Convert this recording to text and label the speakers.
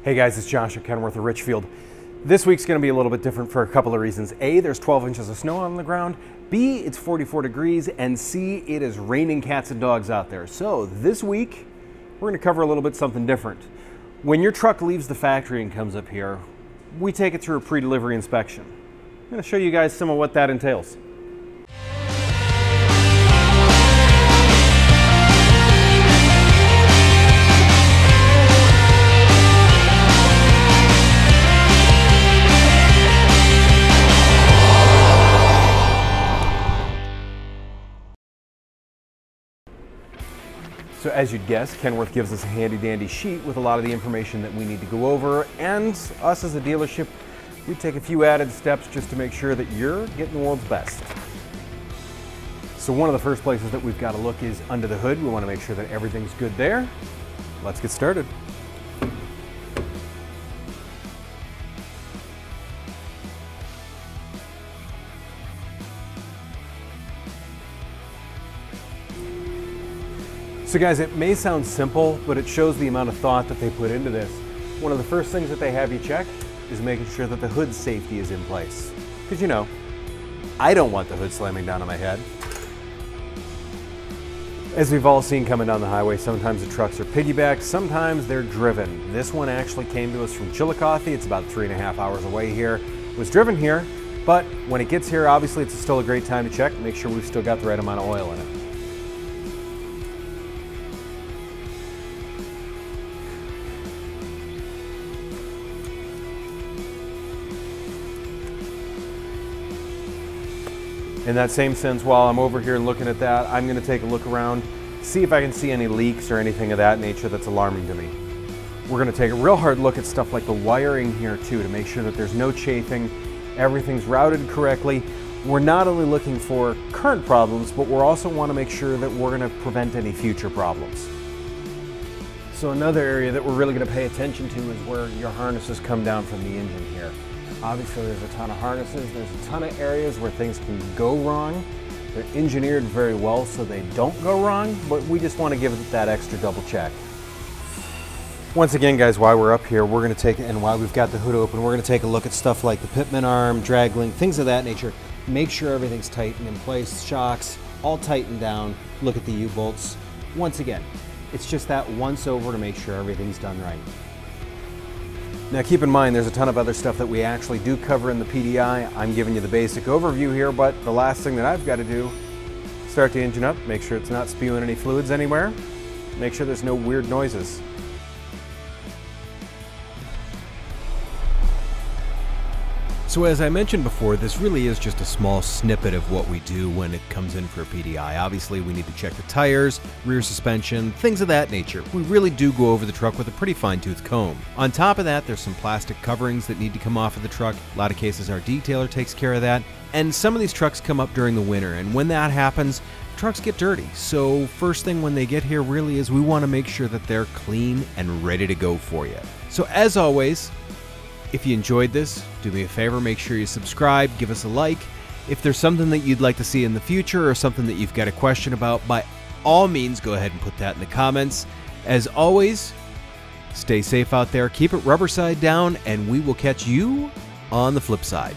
Speaker 1: Hey guys, it's Josh at Kenworth of Richfield. This week's going to be a little bit different for a couple of reasons. A, there's 12 inches of snow on the ground. B, it's 44 degrees. And C, it is raining cats and dogs out there. So this week, we're going to cover a little bit something different. When your truck leaves the factory and comes up here, we take it through a pre-delivery inspection. I'm going to show you guys some of what that entails. So as you'd guess, Kenworth gives us a handy dandy sheet with a lot of the information that we need to go over, and us as a dealership, we take a few added steps just to make sure that you're getting the world's best. So one of the first places that we've got to look is under the hood. We want to make sure that everything's good there. Let's get started. So guys, it may sound simple, but it shows the amount of thought that they put into this. One of the first things that they have you check is making sure that the hood safety is in place. Because you know, I don't want the hood slamming down on my head. As we've all seen coming down the highway, sometimes the trucks are piggybacked, sometimes they're driven. This one actually came to us from Chillicothe. It's about 3.5 hours away here. It was driven here, but when it gets here, obviously it's still a great time to check, make sure we've still got the right amount of oil in it. In that same sense, while I'm over here looking at that, I'm going to take a look around, see if I can see any leaks or anything of that nature that's alarming to me. We're going to take a real hard look at stuff like the wiring here too, to make sure that there's no chafing, everything's routed correctly. We're not only looking for current problems, but we also want to make sure that we're going to prevent any future problems. So another area that we're really going to pay attention to is where your harnesses come down from the engine here. Obviously there's a ton of harnesses, there's a ton of areas where things can go wrong. They're engineered very well so they don't go wrong, but we just want to give it that extra double check. Once again guys, while we're up here, we're going to take, and while we've got the hood open, we're going to take a look at stuff like the pitman arm, drag link, things of that nature. Make sure everything's tight and in place, shocks, all tightened down, look at the U-bolts. Once again, it's just that once over to make sure everything's done right. Now keep in mind there's a ton of other stuff that we actually do cover in the PDI. I'm giving you the basic overview here, but the last thing that I've got to do, start the engine up, make sure it's not spewing any fluids anywhere, make sure there's no weird noises. So as I mentioned before, this really is just a small snippet of what we do when it comes in for a PDI. Obviously, we need to check the tires, rear suspension, things of that nature. We really do go over the truck with a pretty fine-tooth comb. On top of that, there's some plastic coverings that need to come off of the truck. A lot of cases, our detailer takes care of that. And some of these trucks come up during the winter, and when that happens, trucks get dirty. So first thing when they get here really is we want to make sure that they're clean and ready to go for you. So as always, if you enjoyed this, do me a favor, make sure you subscribe, give us a like. If there's something that you'd like to see in the future or something that you've got a question about, by all means, go ahead and put that in the comments. As always, stay safe out there, keep it rubber side down, and we will catch you on the flip side.